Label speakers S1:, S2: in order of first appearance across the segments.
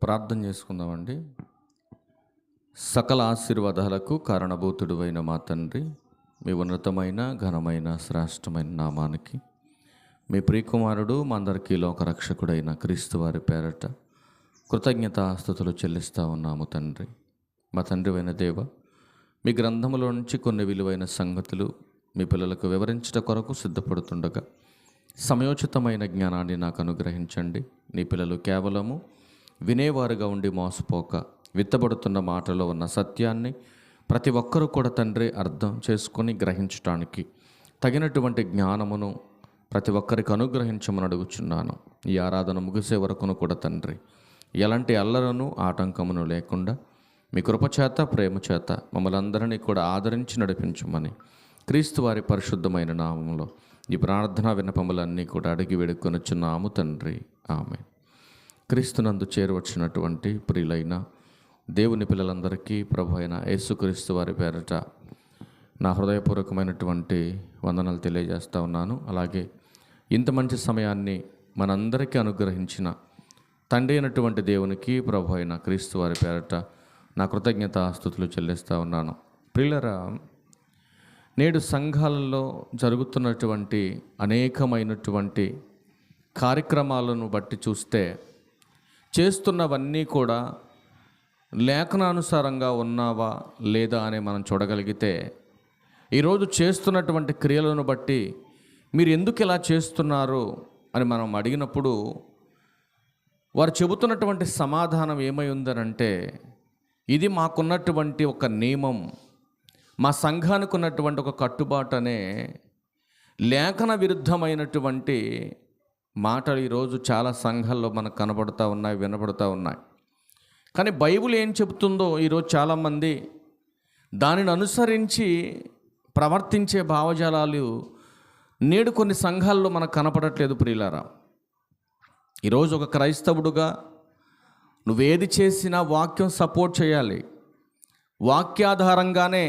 S1: ప్రార్థన చేసుకుందామండి. సకల ఆశీర్వాదాలకు కారణభూతుడువైన మా తండ్రి, మీ ఉన్నతమైన ఘనమైన శ్రేష్టమైన నామానికి మీ ప్రియకుమారుడు మా అందరికీ లోకరక్షకుడైన క్రీస్తు వారి పేరట కృతజ్ఞతాస్తుతులు చెల్లిస్తూ ఉన్నాము తండ్రి. మా తండ్రివైన దేవ, మీ గ్రంథములో నుంచి కొన్ని విలువైన సంగతులు మీ పిల్లలకు వివరించట కొరకు సిద్ధపడుతుండగా సమయోచితమైన జ్ఞానాన్ని నాకు అనుగ్రహించండి. నీ పిల్లలు కేవలము వినేవారుగా ఉండి మోసపోక, విత్తబడుతున్న మాటలో ఉన్న సత్యాన్ని ప్రతి ఒక్కరూ కూడా తండ్రి అర్థం చేసుకొని గ్రహించడానికి తగినటువంటి జ్ఞానమును ప్రతి ఒక్కరికి అనుగ్రహించమని అడుగుచున్నాను. ఈ ఆరాధన ముగిసే వరకును కూడా తండ్రి ఎలాంటి అల్లరను ఆటంకమును లేకుండా మీ కృపచేత ప్రేమ చేత మమ్మల్ని అందరినీ కూడా ఆదరించి నడిపించమని క్రీస్తు వారి పరిశుద్ధమైన నామంలో ఈ ప్రార్థనా విన్నపములన్నీ కూడా అడిగి వేడుకొనుచున్నాము తండ్రి, ఆమె. క్రీస్తునందు చేరవచ్చినటువంటి ప్రియులైన దేవుని పిల్లలందరికీ ప్రభు అయిన యేసుక్రీస్తు వారి పేరట నా హృదయపూర్వకమైనటువంటి వందనాలు తెలియజేస్తూ ఉన్నాను. అలాగే ఇంత మంచి సమయాన్ని మనందరికీ అనుగ్రహించిన తండ్రి అయినటువంటి దేవునికి ప్రభు అయిన క్రీస్తు వారి పేరట నా కృతజ్ఞతాస్తుతులు చెల్లిస్తూ ఉన్నాను. ప్రియులరా, నేడు సంఘాలలో జరుగుతున్నటువంటి అనేకమైనటువంటి కార్యక్రమాలను బట్టి చూస్తే చేస్తున్నవన్నీ కూడా లేఖనానుసారంగా ఉన్నావా లేదా అని మనం చూడగలిగితే, ఈరోజు చేస్తున్నటువంటి క్రియలను బట్టి మీరు ఎందుకు ఇలా చేస్తున్నారు అని మనం అడిగినప్పుడు వారు చెబుతున్నటువంటి సమాధానం ఏమై ఉందనంటే, ఇది మాకున్నటువంటి ఒక నియమం, మా సంఘానికి ఉన్నటువంటి ఒక కట్టుబాటు అనే లేఖన విరుద్ధమైనటువంటి మాటలు ఈరోజు చాలా సంఘాల్లో మనకు కనబడుతూ ఉన్నాయి, వినబడుతూ ఉన్నాయి. కానీ బైబిల్ ఏం చెబుతుందో ఈరోజు చాలామంది దానిని అనుసరించి ప్రవర్తించే భావజాలాలు నేడు కొన్ని సంఘాల్లో మనకు కనపడట్లేదు. ప్రియులారా, ఈరోజు ఒక క్రైస్తవుడుగా నువ్వేది చేసినా వాక్యం సపోర్ట్ చేయాలి. వాక్యాధారంగానే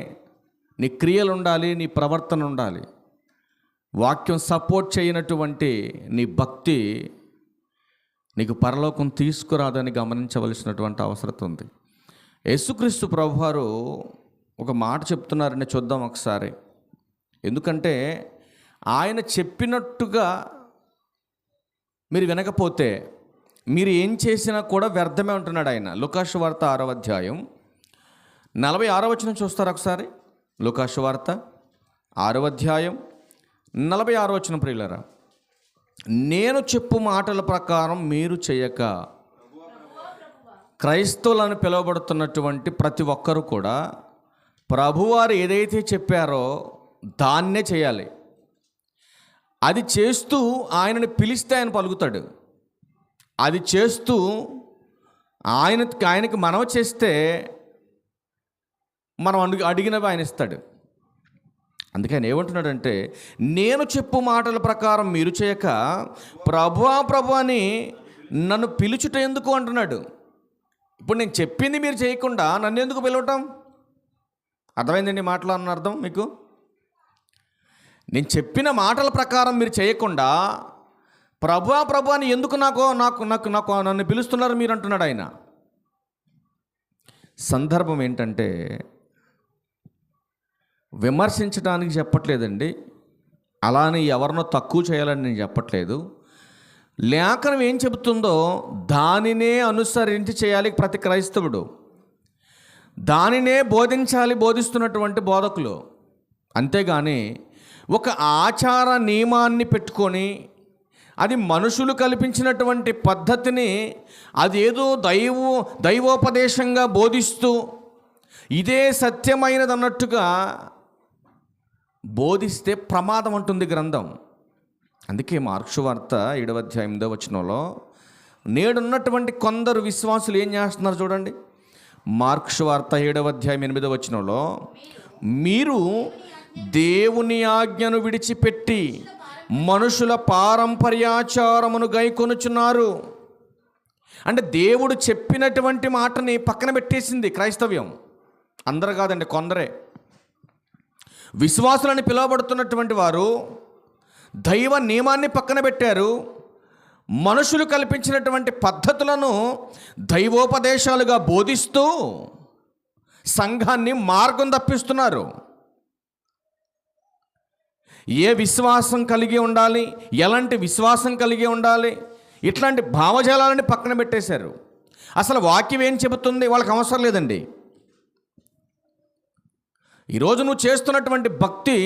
S1: నీ క్రియలు ఉండాలి, నీ ప్రవర్తన ఉండాలి. వాక్యం సపోర్ట్ చేయనటువంటి నీ భక్తి నీకు పరలోకం తీసుకురాదని గమనించవలసినటువంటి అవసరం ఉంది. యేసుక్రీస్తు ప్రభువారు ఒక మాట చెప్తున్నారని చూద్దాం ఒకసారి. ఎందుకంటే ఆయన చెప్పినట్టుగా మీరు వినకపోతే మీరు ఏం చేసినా కూడా వ్యర్థమే ఉంటున్నాడు ఆయన. లూకాసు వార్త 6వ అధ్యాయం 46వ వచనం చూస్తారు ఒకసారి. లూకాసు వార్త 6వ అధ్యాయం 46వ వచనం. ప్రియులారా, నేను చెప్పు మాటల ప్రకారం మీరు చేయక, క్రైస్తవులను పిలువబడుతున్నటువంటి ప్రతి ఒక్కరూ కూడా ప్రభువారు ఏదైతే చెప్పారో దాన్నే చేయాలి. అది చేస్తూ ఆయనని పిలిస్తే ఆయన పలుకుతాడు. అది చేస్తూ ఆయనకి మనవి చేస్తే మనం అడిగినవి ఆయన ఇస్తాడు. అందుకే ఆయన ఏమంటున్నాడంటే, నేను చెప్పు మాటల ప్రకారం మీరు చేయక ప్రభువా ప్రభు అని నన్ను పిలుచుట ఎందుకు అంటున్నాడు. ఇప్పుడు నేను చెప్పింది మీరు చేయకుండా నన్ను ఎందుకు పిలవటం? అర్థమైందండి మాటలు అన్న అర్థం మీకు? నేను చెప్పిన మాటల ప్రకారం మీరు చేయకుండా ప్రభువా ప్రభు అని ఎందుకు నన్ను పిలుస్తున్నారు మీరు అంటున్నాడు ఆయన. సందర్భం ఏంటంటే, విమర్శించడానికి చెప్పట్లేదండి, అలానే ఎవరినో తక్కువ చేయాలని నేను చెప్పట్లేదు. లేఖనం ఏం చెబుతుందో దానినే అనుసరించి చేయాలి ప్రతి క్రైస్తవుడు. దానినే బోధిస్తున్నటువంటి బోధకులు. అంతేగాని ఒక ఆచార నియమాన్ని పెట్టుకొని అది మనుషులు కల్పించినటువంటి పద్ధతిని అదేదో దైవోపదేశంగా బోధిస్తూ ఇదే సత్యమైనది అన్నట్టుగా బోధిస్తే ప్రమాదం అంటుంది గ్రంథం. అందుకే మార్కు వార్త 7వ అధ్యాయం 8వ వచనంలో నేడున్నటువంటి కొందరు విశ్వాసులు ఏం చేస్తున్నారు చూడండి. మార్కు వార్త 7వ అధ్యాయం 8వ వచనంలో, మీరు దేవుని ఆజ్ఞను విడిచిపెట్టి మనుషుల పారంపర్యాచారమును గైకొనుచున్నారు. అంటే దేవుడు చెప్పినటువంటి మాటని పక్కన పెట్టేసింది క్రైస్తవ్యం. అందరు కాదండి, కొందరే. విశ్వాసులని పిలువబడుతున్నటువంటి వారు దైవ నియమాన్ని పక్కన పెట్టారు, మనుషులు కల్పించినటువంటి పద్ధతులను దైవోపదేశాలుగా బోధిస్తూ సంఘాన్ని మార్గం తప్పిస్తున్నారు. ఏ విశ్వాసం కలిగి ఉండాలి, ఎలాంటి విశ్వాసం కలిగి ఉండాలి, ఇట్లాంటి భావజాలాలని పక్కన పెట్టేశారు. అసలు వాక్యం ఏం చెబుతుంది వాళ్ళకి అవసరం లేదండి. ఈరోజు నువ్వు చేస్తున్నటువంటి భక్తి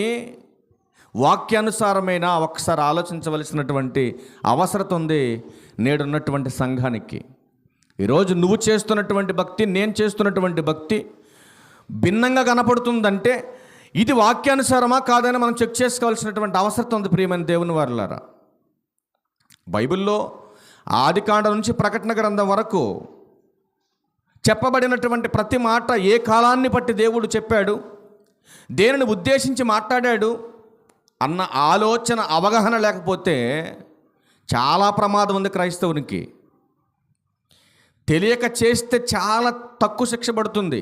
S1: వాక్యానుసారమైన ఒకసారి ఆలోచించవలసినటువంటి అవసరం ఉంది నేడున్నటువంటి సంఘానికి. ఈరోజు నువ్వు చేస్తున్నటువంటి భక్తి, నేను చేస్తున్నటువంటి భక్తి భిన్నంగా కనపడుతుందంటే ఇది వాక్యానుసారమా కాదని మనం చెక్ చేసుకోవాల్సినటువంటి అవసరం ఉంది. ప్రియమైన దేవుని వారలారా, బైబిల్లో ఆదికాండం నుంచి ప్రకటన గ్రంథం వరకు చెప్పబడినటువంటి ప్రతి మాట ఏ కాలాన్ని బట్టి దేవుడు చెప్పాడు, దేనిని ఉద్దేశించి మాట్లాడాడు అన్న ఆలోచన అవగాహన లేకపోతే చాలా ప్రమాదం ఉంది క్రైస్తవునికి. తెలియక చేస్తే చాలా తక్కువ శిక్ష పడుతుంది.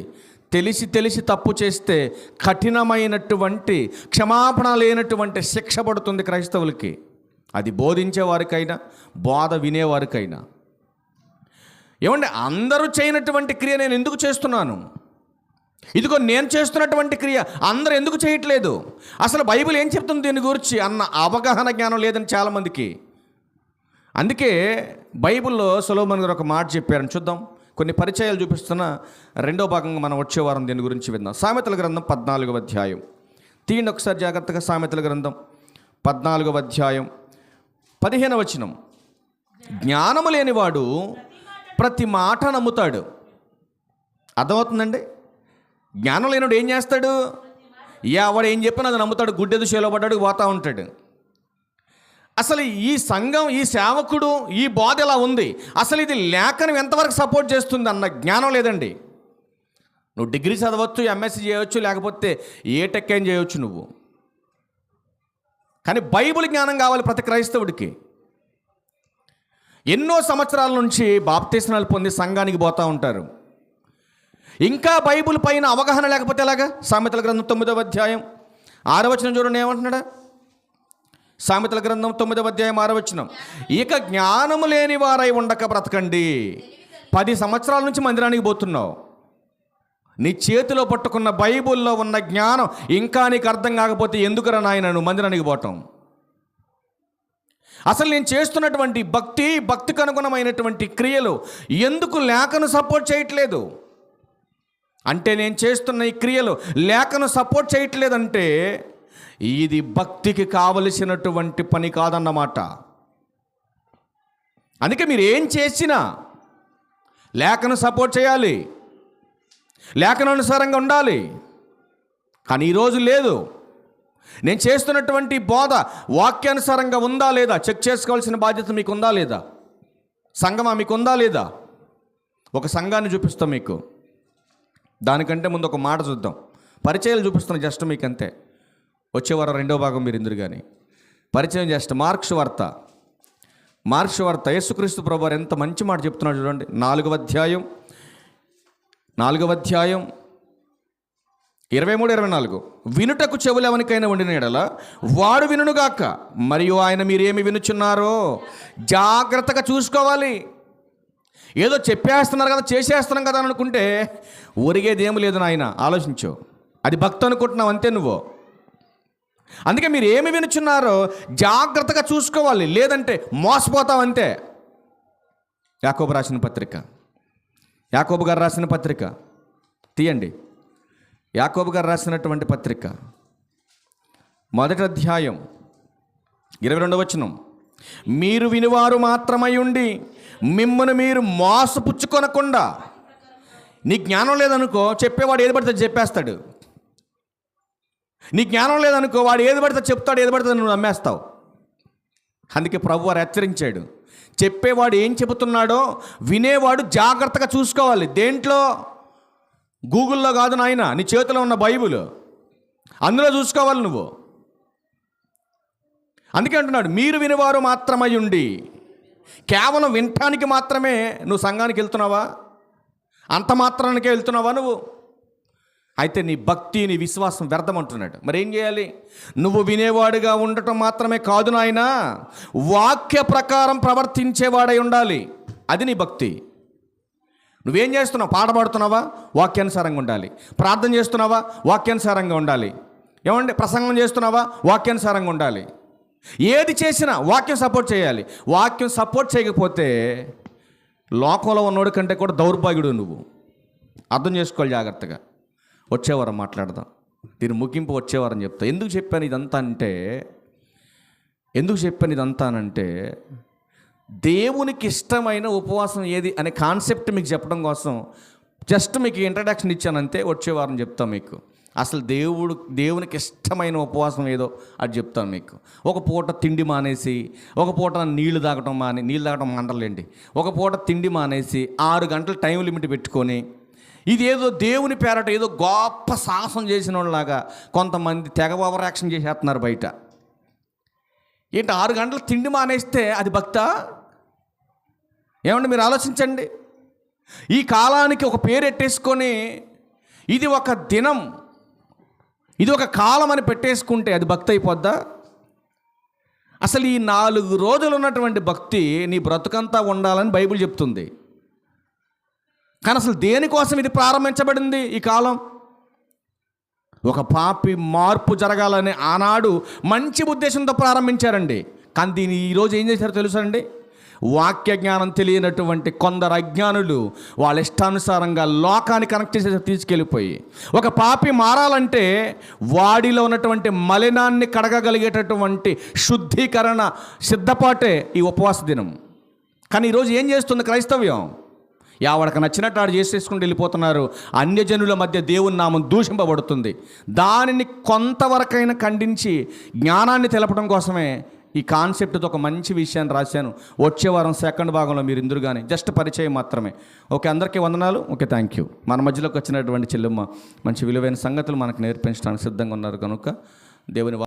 S1: తెలిసి తప్పు చేస్తే కఠినమైనటువంటి క్షమాపణ లేనటువంటి శిక్ష పడుతుంది క్రైస్తవులకి. అది బోధించేవారికైనా బోధ వినేవారికైనా. ఏమంటే అందరూ చేయనటువంటి క్రియ నేను ఎందుకు చేస్తున్నాను, ఇదిగో నేను చేస్తున్నటువంటి క్రియ అందరూ ఎందుకు చేయట్లేదు, అసలు బైబిల్ ఏం చెప్తుంది దీని గురించి అన్న అవగాహన జ్ఞానం లేదని చాలామందికి. అందుకే బైబిల్లో సొలొమోను గారు ఒక మాట చెప్పారని చూద్దాం. కొన్ని పరిచయాలు చూపిస్తున్న రెండో భాగంగా మనం వచ్చే వారం దీని గురించి విందాం. సామెతల గ్రంథం 14వ అధ్యాయం తీయండి ఒకసారి జాగ్రత్తగా. సామెతల గ్రంథం 14వ అధ్యాయం 15వ వచనం. జ్ఞానము లేనివాడు ప్రతి మాట నమ్ముతాడు. అర్థమవుతుందండి? జ్ఞానం లేనివాడు ఏం చేస్తాడు? వాడు ఏం చెప్పినా అది నమ్ముతాడు. గుడ్డెదు చేలో పడ్డాడు పోతూ ఉంటాడు. అసలు ఈ సంఘం, ఈ సేవకుడు, ఈ బోధ ఎలా ఉంది, అసలు ఇది లేఖనం ఎంతవరకు సపోర్ట్ చేస్తుంది అన్న జ్ఞానం లేదండి. నువ్వు డిగ్రీ చదవచ్చు, ఎంఎస్సీ చేయవచ్చు, లేకపోతే ఏ టెక్కైనా చేయవచ్చు నువ్వు, కానీ బైబిల్ జ్ఞానం కావాలి ప్రతి క్రైస్తవుడికి. ఎన్నో సంవత్సరాల నుంచి బాప్తిస్మాలు పొంది సంఘానికి పోతూ ఉంటారు. ఇంకా బైబిల్ పైన అవగాహన లేకపోతే ఎలాగా? సామెతల గ్రంథం 9వ అధ్యాయం 6వ వచనం చూడండి ఏమంటున్నాడా? సామెతల గ్రంథం 9వ అధ్యాయం 6వ వచనం. ఇక జ్ఞానము లేని వారై ఉండక బ్రతకండి. 10 సంవత్సరాల నుంచి మందిరానికి పోతున్నావు, నీ చేతిలో పట్టుకున్న బైబిల్లో ఉన్న జ్ఞానం ఇంకా నీకు అర్థం కాకపోతే ఎందుకురా నాయన నువ్వు మందిరానికి పోవటం? అసలు నేను చేస్తున్నటువంటి భక్తికి అనుగుణమైనటువంటి క్రియలు ఎందుకు లేఖను సపోర్ట్ చేయట్లేదు అంటే, నేను చేస్తున్న ఈ క్రియలు లేఖను సపోర్ట్ చేయట్లేదంటే ఇది భక్తికి కావలసినటువంటి పని కాదన్నమాట. అందుకే మీరు ఏం చేసినా లేఖను సపోర్ట్ చేయాలి, లేఖనానుసారంగా ఉండాలి. కానీ ఈరోజు లేదు. నేను చేస్తున్నటువంటి బోధ వాక్యానుసారంగా ఉందా లేదా చెక్ చేసుకోవాల్సిన బాధ్యత మీకు ఉందా లేదా? సంఘమా మీకు ఉందా లేదా? ఒక సంఘాన్ని చూపిస్తాం మీకు. దానికంటే ముందు ఒక మాట చూద్దాం. పరిచయాలు చూపిస్తున్నాను జస్ట్ మీకు అంతే. వచ్చేవారం రెండో భాగం మీరు ఇందురు కానీ పరిచయం చేస్తే మార్క్స్ వార్త యేసుక్రీస్తు ప్రభువారు ఎంత మంచి మాట చెప్తున్నాడు చూడండి. 4వ అధ్యాయం 23-24. వినుటకు చెవులు ఎవరికైనా ఉండిన యెడల వాడు వినుగాక, మరియు ఆయన మీరేమి వినుచున్నారో జాగ్రత్తగా చూసుకోవాలి. ఏదో చెప్పేస్తున్నారు కదా, చేసేస్తున్నాం కదా అని అనుకుంటే ఒరిగేది ఏమి లేదు నాయన. ఆలోచించు, అది భక్తి అనుకుంటున్నావు అంతే నువ్వు. అందుకే మీరు ఏమి వినుచున్నారో జాగ్రత్తగా చూసుకోవాలి, లేదంటే మోసపోతావు అంతే. యాకోబు గారు రాసిన పత్రిక తీయండి. యాకోబు గారు రాసినటువంటి పత్రిక 1వ అధ్యాయం 22వ వచనం. మీరు వినివారు మాత్రమై ఉండి మిమ్మల్ని మీరు మోసపుచ్చుకొనకుండా. నీ జ్ఞానం లేదనుకో, చెప్పేవాడు ఏది పడితే చెప్పేస్తాడు. నీ జ్ఞానం లేదనుకో, వాడు ఏది పడితే చెప్తాడు, ఏది పడితే నువ్వు నమ్మేస్తావు. అందుకే ప్రభువారు హెచ్చరించాడు, చెప్పేవాడు ఏం చెబుతున్నాడో వినేవాడు జాగ్రత్తగా చూసుకోవాలి. దేంట్లో? గూగుల్లో కాదు నాయన, నీ చేతిలో ఉన్న బైబిల్, అందులో చూసుకోవాలి నువ్వు. అందుకే అంటున్నాడు, మీరు వినివారు మాత్రమై ఉండి. కేవలం వినటానికి మాత్రమే నువ్వు సంఘానికి వెళ్తున్నావా? అంత మాత్రానికే వెళ్తున్నావా నువ్వు? అయితే నీ భక్తి నీ విశ్వాసం వ్యర్థం అంటున్నాడు. మరి ఏం చేయాలి? నువ్వు వినేవాడుగా ఉండటం మాత్రమే కాదు నాయనా, వాక్య ప్రకారం ప్రవర్తించేవాడై ఉండాలి. అది నీ భక్తి. నువ్వేం చేస్తున్నావు? పాట పాడుతున్నావా? వాక్యానుసారంగా ఉండాలి. ప్రార్థన చేస్తున్నావా? వాక్యానుసారంగా ఉండాలి. ఏమండి? ప్రసంగం చేస్తున్నావా? వాక్యానుసారంగా ఉండాలి. ఏది చేసినా వాక్యం సపోర్ట్ చేయాలి. వాక్యం సపోర్ట్ చేయకపోతే లోకంలో ఉన్నోడి కంటే కూడా దౌర్భాగ్యుడు నువ్వు. అర్థం చేసుకోవాలి జాగ్రత్తగా. వచ్చేవారం మాట్లాడదాం. దీని ముగింపు వచ్చేవారం చెప్తా. ఎందుకు చెప్పాను ఇదంతా అంటే దేవునికి ఇష్టమైన ఉపవాసం ఏది అనే కాన్సెప్ట్ మీకు చెప్పడం కోసం జస్ట్ మీకు ఇంట్రడక్షన్ ఇచ్చానంతే. వచ్చేవారం చెప్తాను మీకు అసలు దేవునికి ఇష్టమైన ఉపవాసం ఏదో అది చెప్తాను మీకు. ఒక పూట తిండి మానేసి, ఒక పూట నీళ్లు తాగటం మంటలేండి, ఒక పూట తిండి మానేసి 6 గంటల టైం లిమిట్ పెట్టుకొని, ఇది ఏదో దేవుని పేరట ఏదో గొప్ప సాహసం చేసిన వాళ్ళలాగా కొంతమంది తెగ ఓవర్ యాక్షన్ చేసేస్తున్నారు బయట. ఏంటి 6 గంటలు తిండి మానేస్తే అది భక్తా? ఏమండి మీరు ఆలోచించండి. ఈ కాలానికి ఒక పేరు ఎట్టేసుకొని ఇది ఒక దినం, ఇది ఒక కాలం అని పెట్టేసుకుంటే అది భక్తి అయిపోద్దా? అసలు ఈ 4 రోజులు ఉన్నటువంటి భక్తి నీ బ్రతుకంతా ఉండాలని బైబిల్ చెప్తుంది. కానీ అసలు దేనికోసం ఇది ప్రారంభించబడింది? ఈ కాలం ఒక పాపి మార్పు జరగాలని ఆనాడు మంచి ఉద్దేశంతో ప్రారంభించారండి. కానీ దీన్ని ఈరోజు ఏం చేశారో తెలుసండి? వాక్య జ్ఞానం తెలియనటువంటి కొందరు అజ్ఞానులు వాళ్ళ ఇష్టానుసారంగా లోకాన్ని కనెక్ట్ చేసి తీసుకెళ్ళిపోయి, ఒక పాపి మారాలంటే వాడిలో ఉన్నటువంటి మలినాన్ని కడగగలిగేటటువంటి శుద్ధీకరణ సిద్ధపాటే ఈ ఉపవాస దినం. కానీ ఈరోజు ఏం చేస్తుంది క్రైస్తవ్యం? ఎవడికి నచ్చినట్టు ఆడు చేసేసుకుంటూ వెళ్ళిపోతున్నారు. అన్యజనుల మధ్య దేవుని నామం దూషింపబడుతుంది. దానిని కొంతవరకైనా ఖండించి జ్ఞానాన్ని తెలపడం కోసమే ఈ కాన్సెప్ట్తో ఒక మంచి విషయాన్ని రాశాను. వచ్చే వారం సెకండ్ భాగంలో మీరు ఇందురు కానీ జస్ట్ పరిచయం మాత్రమే. ఓకే, అందరికీ వందనాలు. Okay, thank you. మన మధ్యలోకి వచ్చినటువంటి చెల్లెమ్మ మంచి విలువైన సంగతులు మనకు నేర్పించడానికి సిద్ధంగా ఉన్నారు కనుక దేవుని